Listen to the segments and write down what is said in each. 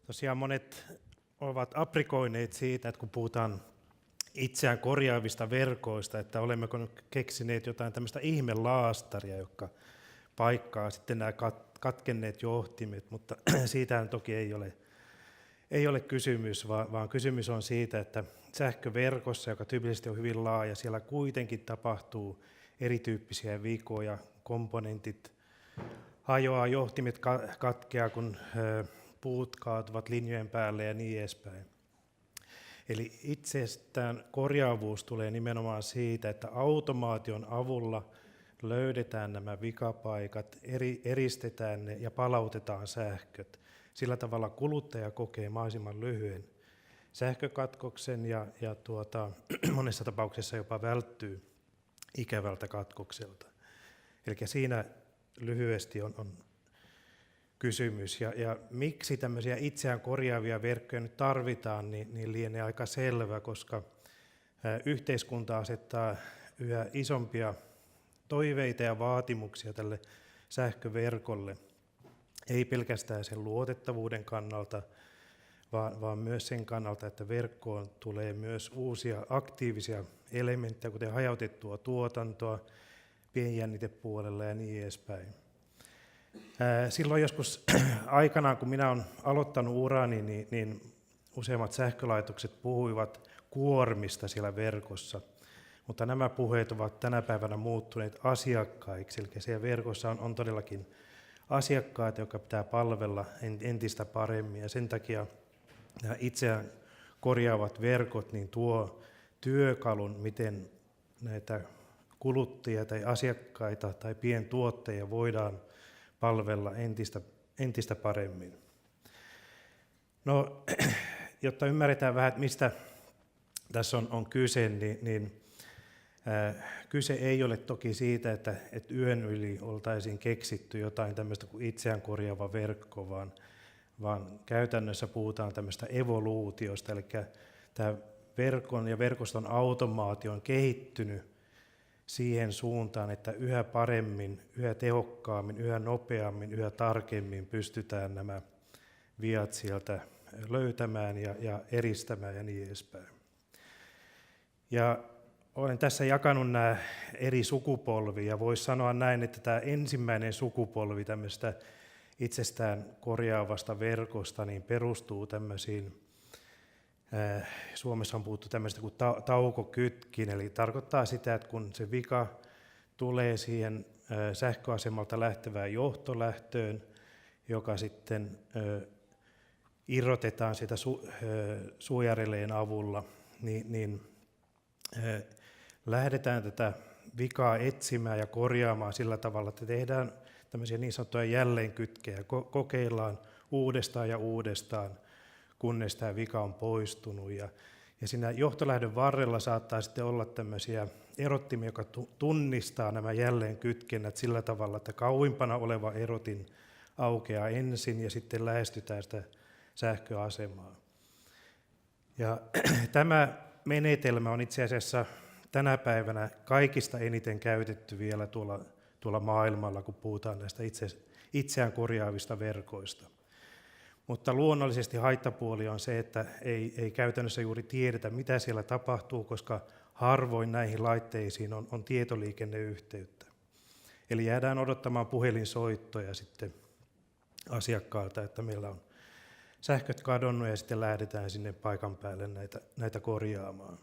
Tosiaan monet ovat aprikoineet siitä, että kun puhutaan itseään korjaavista verkoista, että olemmeko nyt keksineet jotain tämmöistä ihmelaastaria, joka paikkaa sitten nämä katkenneet johtimet, mutta siitähän toki ei ole kysymys, vaan kysymys on siitä, että sähköverkossa, joka tyypillisesti on hyvin laaja, siellä kuitenkin tapahtuu erityyppisiä vikoja, komponentit hajoaa, johtimet katkeaa, kun puut kaatuvat linjojen päälle ja niin edespäin. Eli itsestään korjaavuus tulee nimenomaan siitä, että automaation avulla löydetään nämä vikapaikat, eristetään ne ja palautetaan sähköt. Sillä tavalla kuluttaja kokee mahdollisimman lyhyen sähkökatkoksen ja monessa tapauksessa jopa välttyy ikävältä katkokselta. Eli siinä lyhyesti on kysymys. Ja miksi tämmöisiä itseään korjaavia verkkoja nyt tarvitaan, niin lienee aika selvä, koska yhteiskunta asettaa yhä isompia toiveita ja vaatimuksia tälle sähköverkolle. Ei pelkästään sen luotettavuuden kannalta, vaan myös sen kannalta, että verkkoon tulee myös uusia aktiivisia elementtejä, kuten hajautettua tuotantoa pienjännitepuolella ja niin edespäin. Silloin joskus aikanaan, kun minä olen aloittanut urani, niin useimmat sähkölaitokset puhuivat kuormista siellä verkossa, mutta nämä puheet ovat tänä päivänä muuttuneet asiakkaiksi, eli siellä verkossa on todellakin asiakkaat, jotka pitää palvella entistä paremmin, ja sen takia nämä itseään korjaavat verkot niin tuo työkalun, miten näitä kuluttajia tai asiakkaita tai pientuottajia voidaan palvella entistä paremmin. No, jotta ymmärretään vähän, että mistä tässä on kyse, niin kyse ei ole toki siitä, että yön yli oltaisiin keksitty jotain tämmöistä kuin itseään korjaava verkko, vaan käytännössä puhutaan tämmöistä evoluutiosta, eli tämä verkon ja verkoston automaatio on kehittynyt siihen suuntaan, että yhä paremmin, yhä tehokkaammin, yhä nopeammin, yhä tarkemmin pystytään nämä viat sieltä löytämään ja eristämään ja niin edespäin. Ja olen tässä jakanut nämä eri sukupolvia ja voisi sanoa näin, että tämä ensimmäinen sukupolvi tämmöistä itsestään korjaavasta verkosta niin perustuu tämmöisiin, Suomessa on puhuttu tämmöistä kuin taukokytkin, eli tarkoittaa sitä, että kun se vika tulee siihen sähköasemalta lähtevään johtolähtöön, joka sitten irrotetaan sitä suojareleen avulla, niin lähdetään tätä vikaa etsimään ja korjaamaan sillä tavalla, että tehdään tämmöisiä niin sanottuja jälleenkytkejä, kokeillaan uudestaan ja uudestaan, kunnes tämä vika on poistunut. Ja siinä johtolähdön varrella saattaa sitten olla tämmöisiä erottimia, jotka tunnistaa nämä jälleenkytkennät sillä tavalla, että kauimpana oleva erotin aukeaa ensin ja sitten lähestytään sitä sähköasemaa. Ja tämä menetelmä on itse asiassa tänä päivänä kaikista eniten käytetty vielä tuolla maailmalla, kun puhutaan näistä itseään korjaavista verkoista. Mutta luonnollisesti haittapuoli on se, että ei käytännössä juuri tiedetä, mitä siellä tapahtuu, koska harvoin näihin laitteisiin on tietoliikenneyhteyttä. Eli jäädään odottamaan puhelinsoittoja sitten asiakkaalta, että meillä on sähköt kadonnut ja sitten lähdetään sinne paikan päälle näitä korjaamaan.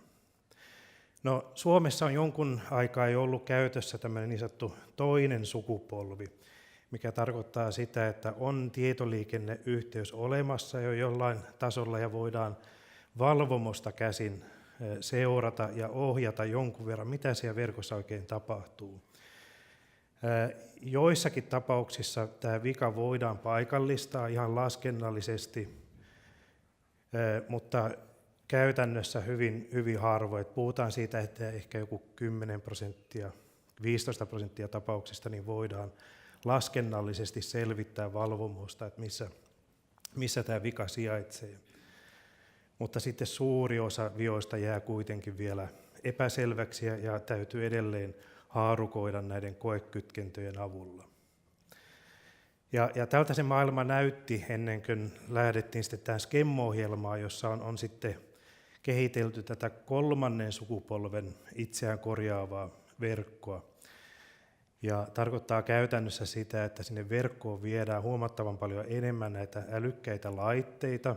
No, Suomessa on jonkun aikaa jo ollut käytössä tämmöinen niin sanottu toinen sukupolvi, mikä tarkoittaa sitä, että on tietoliikenneyhteys olemassa jo jollain tasolla ja voidaan valvomosta käsin seurata ja ohjata jonkun verran, mitä siellä verkossa oikein tapahtuu. Joissakin tapauksissa tämä vika voidaan paikallistaa ihan laskennallisesti, mutta käytännössä hyvin harvoin. Puhutaan siitä, että ehkä joku 10%, 15% tapauksista niin voidaan laskennallisesti selvittää valvomusta, että missä tämä vika sijaitsee. Mutta sitten suuri osa vioista jää kuitenkin vielä epäselväksi ja täytyy edelleen haarukoida näiden koekytkentöjen avulla. Ja tältä se maailma näytti ennen kuin lähdettiin sitten tähän SCEM-ohjelmaan, jossa on sitten kehitelty tätä 3. sukupolven itseään korjaavaa verkkoa. Ja tarkoittaa käytännössä sitä, että sinne verkkoon viedään huomattavan paljon enemmän näitä älykkäitä laitteita.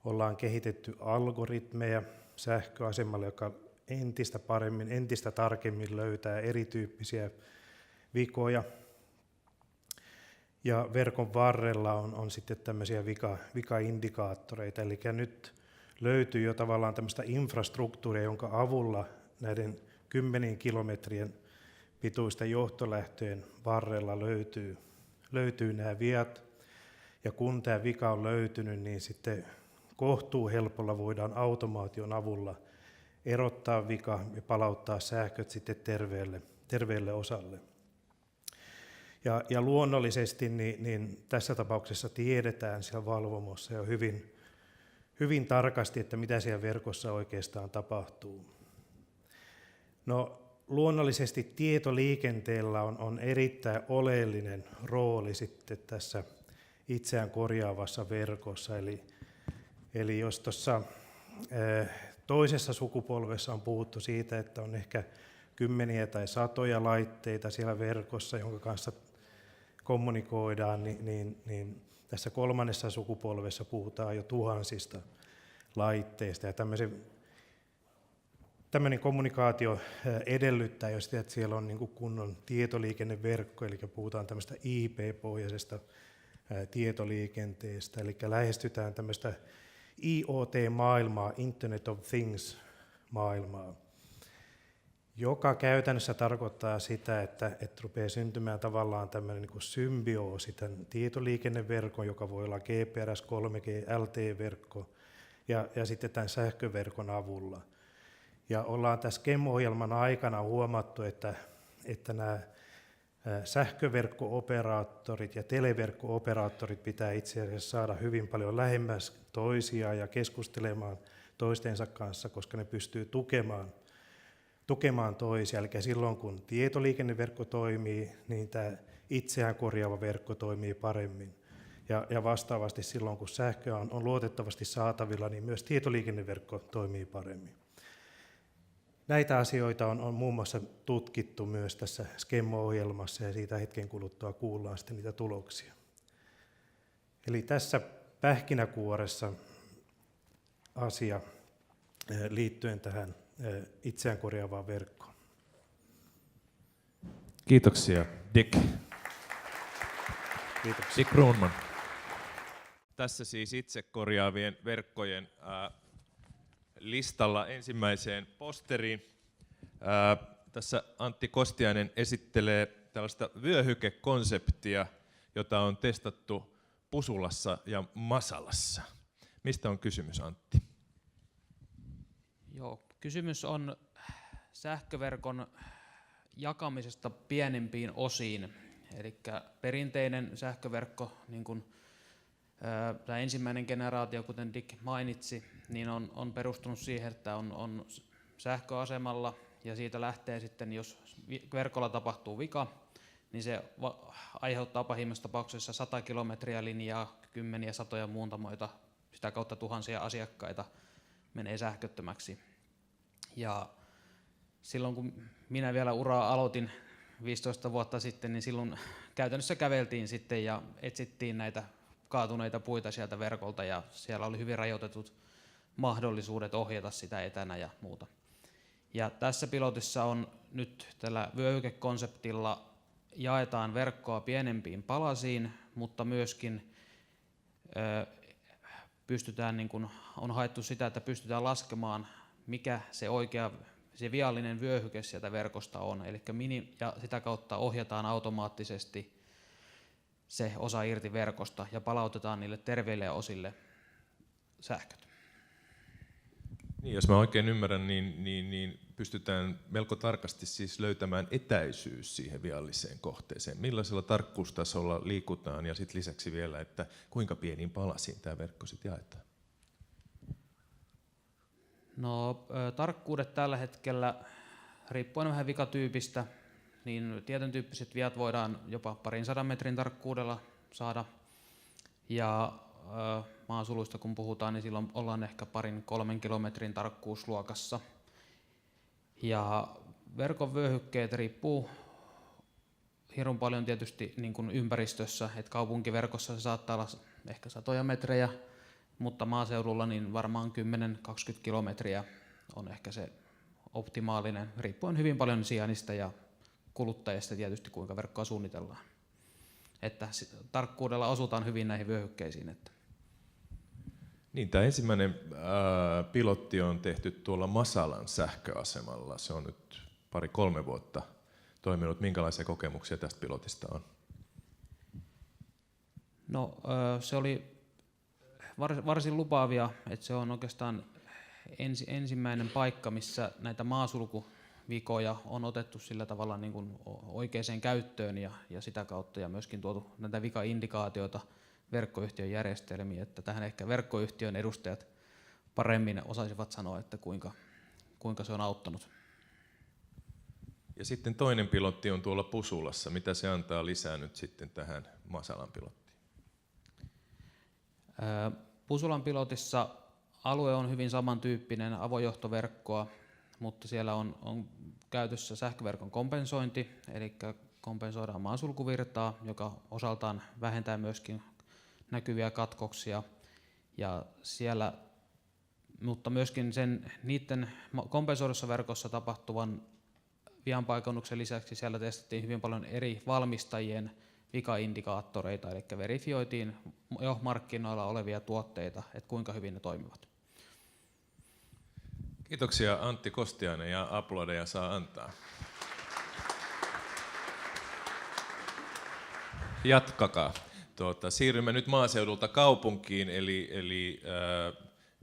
Ollaan kehitetty algoritmeja sähköasemalle, joka entistä paremmin, entistä tarkemmin löytää erityyppisiä vikoja. Ja verkon varrella on sitten tämmöisiä vikaindikaattoreita, eli nyt löytyy jo tavallaan tämmöistä infrastruktuuria, jonka avulla näiden 10 kilometrien pituisten johtolähtöjen varrella löytyy nämä viat. Ja kun tämä vika on löytynyt, niin sitten kohtuu helpolla voidaan automaation avulla erottaa vika ja palauttaa sähköt sitten terveelle osalle. Ja luonnollisesti niin tässä tapauksessa tiedetään siellä valvomossa jo hyvin tarkasti, että mitä siellä verkossa oikeastaan tapahtuu. No, luonnollisesti tietoliikenteellä on erittäin oleellinen rooli sitten tässä itseään korjaavassa verkossa. Eli jos tuossa toisessa sukupolvessa on puhuttu siitä, että on ehkä kymmeniä tai satoja laitteita siellä verkossa, jonka kanssa kommunikoidaan, niin tässä 3. sukupolvessa puhutaan jo tuhansista laitteista. Ja tämmöinen kommunikaatio edellyttää jo sitä, että siellä on niin kuin kunnon tietoliikenneverkko, eli puhutaan tämmöistä IP-pohjaisesta tietoliikenteestä, eli lähestytään tämmöistä IoT-maailmaa, Internet of Things-maailmaa, joka käytännössä tarkoittaa sitä, että rupeaa syntymään tavallaan tämmöinen niin kuin symbioosi tämän tietoliikenneverkon, joka voi olla GPRS, 3G, LTE-verkko ja sitten tämän sähköverkon avulla. Ja ollaan tässä SCEM-ohjelman aikana huomattu, että nämä sähköverkko-operaattorit ja televerkko-operaattorit pitää itse asiassa saada hyvin paljon lähemmäs toisiaan ja keskustelemaan toistensa kanssa, koska ne pystyy tukemaan toisia. Eli silloin kun tietoliikenneverkko toimii, niin tämä itseään korjaava verkko toimii paremmin. Ja vastaavasti silloin kun sähköä on luotettavasti saatavilla, niin myös tietoliikenneverkko toimii paremmin. Näitä asioita on muun muassa tutkittu myös tässä SCEM-ohjelmassa ja siitä hetken kuluttua kuullaan sitten niitä tuloksia. Eli tässä pähkinäkuoressa asia liittyen tähän itseään korjaavaan verkkoon. Kiitoksia, Dick. Kiitoksia. Dick Brunman. Tässä siis itse korjaavien verkkojen listalla ensimmäiseen posteriin. Tässä Antti Kostiainen esittelee tällaista vyöhykekonseptia, jota on testattu Pusulassa ja Masalassa. Mistä on kysymys, Antti? Joo, kysymys on sähköverkon jakamisesta pienempiin osiin. Eli perinteinen sähköverkko, niin kuin tämä ensimmäinen generaatio, kuten Dick mainitsi, niin on perustunut siihen, että on sähköasemalla ja siitä lähtee sitten, jos verkolla tapahtuu vika, niin se aiheuttaa pahimmassa tapauksessa 100 kilometriä linjaa, kymmeniä, satoja muuntamoita, sitä kautta tuhansia asiakkaita menee sähköttömäksi. Ja silloin kun minä vielä uraa aloitin 15 vuotta sitten, niin silloin käytännössä käveltiin sitten ja etsittiin näitä kaatuneita puita sieltä verkolta ja siellä oli hyvin rajoitetut mahdollisuudet ohjata sitä etänä ja muuta. Ja tässä pilotissa on nyt tällä vyöhykekonseptilla jaetaan verkkoa pienempiin palasiin, mutta myöskin pystytään, niin kuin on haettu sitä, että pystytään laskemaan, mikä se viallinen vyöhyke sieltä verkosta on. Eli ja sitä kautta ohjataan automaattisesti se osa irti verkosta ja palautetaan niille terveille osille sähköt. Niin, jos mä oikein ymmärrän, niin pystytään melko tarkasti siis löytämään etäisyys siihen vialliseen kohteeseen. Millaisella tarkkuustasolla liikutaan ja sitten lisäksi vielä, että kuinka pieniin palasiin tämä verkko sitten jaetaan? No, tarkkuudet tällä hetkellä, riippuen vähän vikatyypistä, niin tietyn tyyppiset viat voidaan jopa 200 metrin tarkkuudella saada. Ja maasuluista kun puhutaan, niin silloin ollaan ehkä 2-3 kilometrin tarkkuusluokassa. Ja verkon vyöhykkeet riippuu hirveän paljon tietysti niin kuin ympäristössä, että kaupunkiverkossa se saattaa olla ehkä 100 metrejä, mutta maaseudulla niin varmaan 10-20 kilometriä on ehkä se optimaalinen, riippuen hyvin paljon sijainnista ja kuluttajista tietysti, kuinka verkkoa suunnitellaan. Että tarkkuudella osutaan hyvin näihin vyöhykkeisiin. Että. Niin, tämä ensimmäinen pilotti on tehty tuolla Masalan sähköasemalla. Se on nyt 2-3 vuotta toiminut. Minkälaisia kokemuksia tästä pilotista on? No, se oli varsin lupaavia, että se on oikeastaan ensimmäinen paikka, missä näitä maasulkuvikoja on otettu sillä tavalla niin kuin oikeaan käyttöön ja sitä kautta ja myöskin tuotu näitä vikaindikaatioita verkkoyhtiön järjestelmiin, että tähän ehkä verkkoyhtiön edustajat paremmin osaisivat sanoa, että kuinka se on auttanut. Ja sitten toinen pilotti on tuolla Pusulassa. Mitä se antaa lisää nyt sitten tähän Masalan pilottiin? Pusulan pilotissa alue on hyvin samantyyppinen avojohtoverkkoa, mutta siellä on käytössä sähköverkon kompensointi, eli kompensoidaan maasulkuvirtaa, joka osaltaan vähentää myöskin näkyviä katkoksia. Ja siellä, mutta myöskin niiden kompensoidussa verkossa tapahtuvan vianpaikannuksen lisäksi siellä testattiin hyvin paljon eri valmistajien vikaindikaattoreita, eli verifioitiin jo markkinoilla olevia tuotteita, että kuinka hyvin ne toimivat. Kiitoksia Antti Kostiainen, ja aplodeja saa antaa. Jatkakaa. Siirrymme nyt maaseudulta kaupunkiin, eli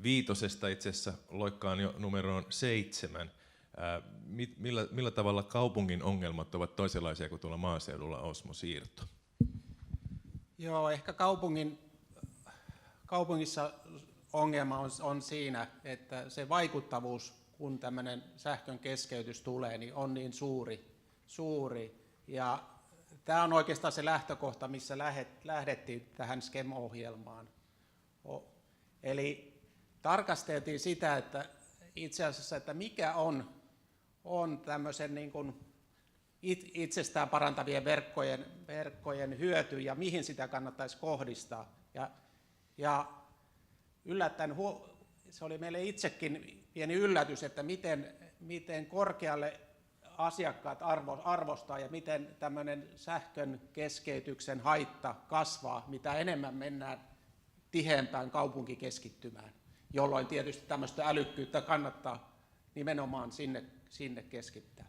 5 itse asiassa loikkaan jo numeroon 7. Millä tavalla kaupungin ongelmat ovat toisenlaisia kuin tuolla maaseudulla, Osmo Siirto? Joo, ehkä kaupungissa ongelma on siinä, että se vaikuttavuus, kun tämmöinen sähkön keskeytys tulee, niin on niin suuri. Ja tämä on oikeastaan se lähtökohta, missä lähdettiin tähän SKEM-ohjelmaan. Eli tarkasteltiin sitä, että itse asiassa, että mikä on tämmöisen niin kuin itsestään parantavien verkkojen hyöty ja mihin sitä kannattaisi kohdistaa. Ja yllättäen se oli meille itsekin pieni yllätys, että miten korkealle asiakkaat arvostaa ja miten tämmöinen sähkön keskeytyksen haitta kasvaa, mitä enemmän mennään tiheämpään kaupunkikeskittymään, jolloin tietysti tämmöistä älykkyyttä kannattaa nimenomaan sinne keskittää.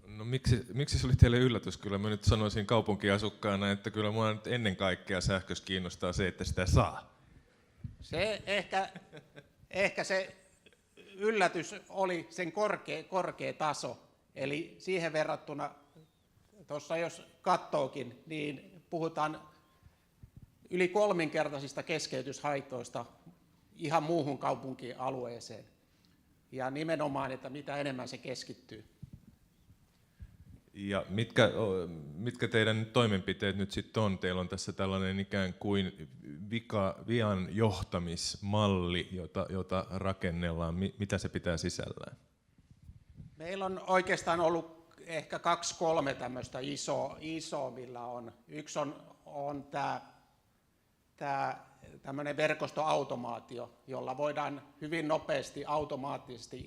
No miksi se oli teille yllätys? Kyllä mä nyt sanoisin kaupunkiasukkaana, että kyllä mua nyt ennen kaikkea sähkössä kiinnostaa se, että sitä saa. Se ehkä se yllätys oli sen korkea taso, eli siihen verrattuna, tuossa jos katsookin, niin puhutaan yli 3-kertaisista keskeytyshaitoista ihan muuhun kaupunkialueeseen, ja nimenomaan, että mitä enemmän se keskittyy. Ja mitkä teidän toimenpiteet nyt sitten on? Teillä on tässä tällainen ikään kuin vian johtamismalli, jota rakennellaan. Mitä se pitää sisällään? Meillä on oikeastaan ollut ehkä 2-3 tämmöistä isoa, millä on. Yksi on tämä tämmöinen verkostoautomaatio, jolla voidaan hyvin nopeasti, automaattisesti,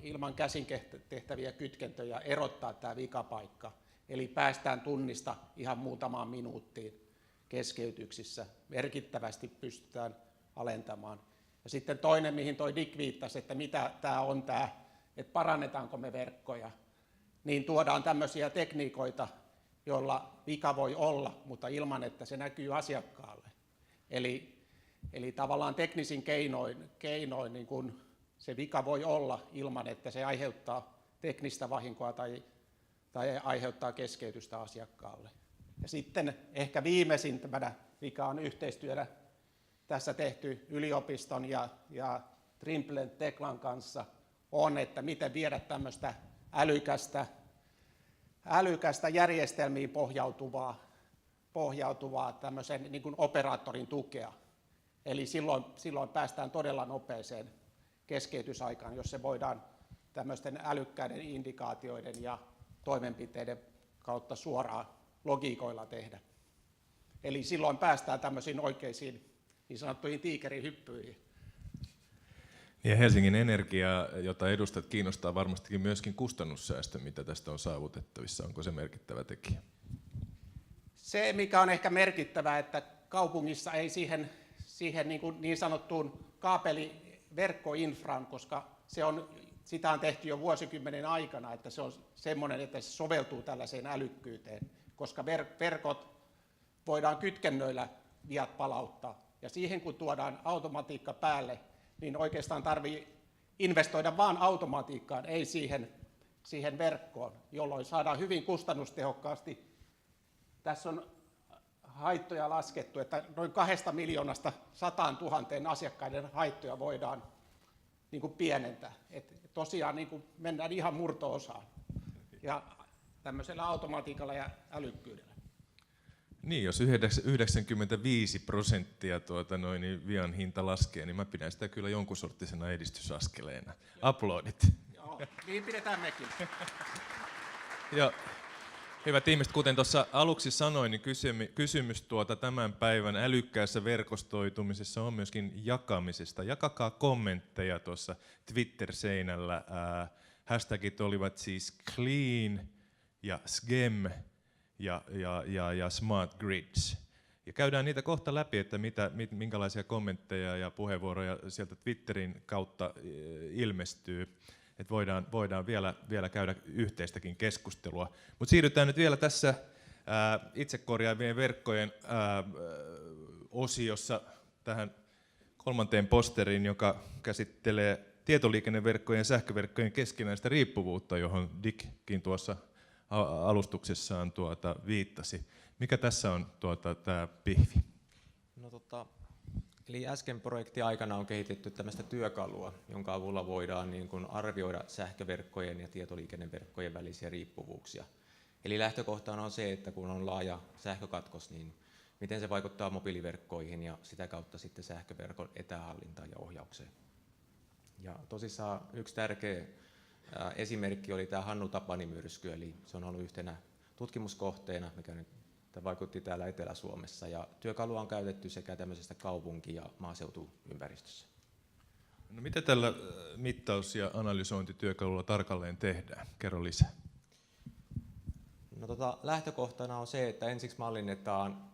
ilman käsin tehtäviä kytkentöjä erottaa tämä vikapaikka. Eli päästään tunnista ihan muutamaan minuuttiin keskeytyksissä. Merkittävästi pystytään alentamaan. Ja sitten toinen, mihin toi Dick viittasi, että mitä tämä on että parannetaanko me verkkoja, niin tuodaan tämmöisiä tekniikoita, joilla vika voi olla, mutta ilman, että se näkyy asiakkaalle. Eli tavallaan teknisin keinoin niin kun se vika voi olla ilman, että se aiheuttaa teknistä vahinkoa tai aiheuttaa keskeytystä asiakkaalle. Ja sitten ehkä viimeisimpänä, mikä on yhteistyötä tässä tehty yliopiston ja Trimble Teklan kanssa, on, että miten viedä tämmöistä älykästä järjestelmiin pohjautuvaa pohjautuvaa tämmöisen niin kuin operaattorin tukea. Eli silloin päästään todella nopeeseen keskeytysaikaan, jos se voidaan tämmöisten älykkäiden indikaatioiden ja toimenpiteiden kautta suoraan logiikoilla tehdä. Eli silloin päästään tämmöisiin oikeisiin niin sanottuihin tiikerihyppyihin. Ja Helsingin Energia, jota edustat, kiinnostaa varmastikin myöskin kustannussäästö, mitä tästä on saavutettavissa. Onko se merkittävä tekijä? Se, mikä on ehkä merkittävää, että kaupungissa ei siihen niin sanottuun kaapeliverkkoinfraan, koska sitä on tehty jo vuosikymmenen aikana, että se on semmoinen, että se soveltuu tällaiseen älykkyyteen, koska verkot voidaan kytkennöillä viat palauttaa. Ja siihen kun tuodaan automatiikka päälle, niin oikeastaan tarvii investoida vaan automatiikkaan, ei siihen verkkoon, jolloin saadaan hyvin kustannustehokkaasti. Tässä on haittoja laskettu, että noin 2 miljoonasta 100 000 asiakkaiden haittoja voidaan niin kuin pienentää. Et tosiaan niin kuin mennään ihan murto-osaan ja tämmöisellä automatiikalla ja älykkyydellä. Niin, jos 95% niin vian hinta laskee, niin mä pidän sitä kyllä jonkun sorttisena edistysaskeleena. Aplodit. Joo, niin pidetään mekin. Ja, hyvät ihmiset, kuten tuossa aluksi sanoin, niin kysymys tämän päivän älykkäässä verkostoitumisessa on myöskin jakamisesta. Jakakaa kommentteja tuossa Twitter-seinällä. Hashtagit olivat siis clean ja SGEM ja smart grids. Ja käydään niitä kohta läpi, että minkälaisia kommentteja ja puheenvuoroja sieltä Twitterin kautta ilmestyy. Että voidaan vielä käydä yhteistäkin keskustelua. Mutta siirrytään nyt vielä tässä itsekorjaavien verkkojen osiossa tähän 3. posteriin, joka käsittelee tietoliikenneverkkojen ja sähköverkkojen keskinäistä riippuvuutta, johon Dickkin tuossa alustuksessaan viittasi. Mikä tässä on tämä pihvi? No, eli äsken projektin aikana on kehitetty tämmöistä työkalua, jonka avulla voidaan niin kuin arvioida sähköverkkojen ja tietoliikenneverkkojen välisiä riippuvuuksia. Eli lähtökohtana on se, että kun on laaja sähkökatkos, niin miten se vaikuttaa mobiiliverkkoihin ja sitä kautta sitten sähköverkon etähallintaan ja ohjaukseen. Ja tosissaan yksi tärkeä esimerkki oli tämä Hannu Tapani-myrsky, eli se on ollut yhtenä tutkimuskohteena, mikä nyt vaikutti täällä Etelä-Suomessa, ja työkalua on käytetty sekä tämmöisessä kaupunki- ja maaseutuympäristössä. No, mitä tällä mittaus- ja analysointityökalulla tarkalleen tehdään? Kerro lisää. No, lähtökohtana on se, että ensiksi mallinnetaan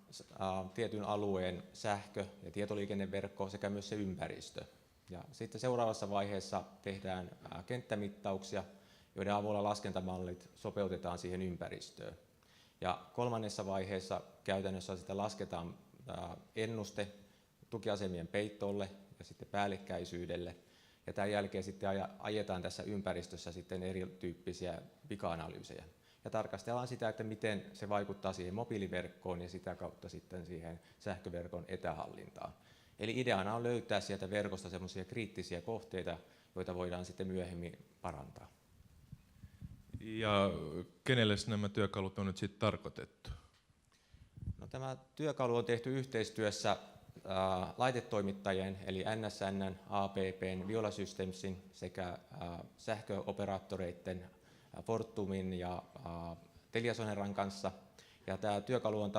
tietyn alueen sähkö- ja tietoliikenneverkko sekä myös se ympäristö. Ja sitten seuraavassa vaiheessa tehdään kenttämittauksia, joiden avulla laskentamallit sopeutetaan siihen ympäristöön. Ja 3. vaiheessa käytännössä sitten lasketaan ennuste tukiasemien peittolle ja sitten päällekkäisyydelle. Ja tämän jälkeen sitten ajetaan tässä ympäristössä sitten erityyppisiä vika-analyysejä. Ja tarkastellaan sitä, että miten se vaikuttaa siihen mobiiliverkkoon ja sitä kautta sitten siihen sähköverkon etähallintaan. Eli ideana on löytää sieltä verkosta semmoisia kriittisiä kohteita, joita voidaan sitten myöhemmin parantaa. Ja kenelle nämä työkalut on nyt sitten tarkoitettu? No, tämä työkalu on tehty yhteistyössä laitetoimittajien eli NSN:n, ABB:n, Viola Systemsin sekä sähköoperaattoreiden Fortumin ja Teliasoneran kanssa. Ja tämä työkalu on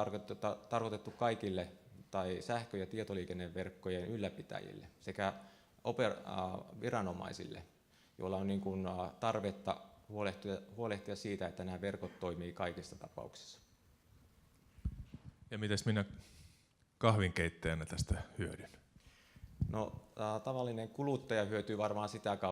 tarkoitettu kaikille tai sähkö- ja tietoliikenneverkkojen ylläpitäjille sekä viranomaisille, joilla on niin kuin tarvetta huolehtia siitä, että nämä verkot toimii kaikissa tapauksissa. Ja mites minä kahvinkeittäjänä tästä hyödyn? No, tavallinen kuluttaja hyötyy varmaan sitä kautta,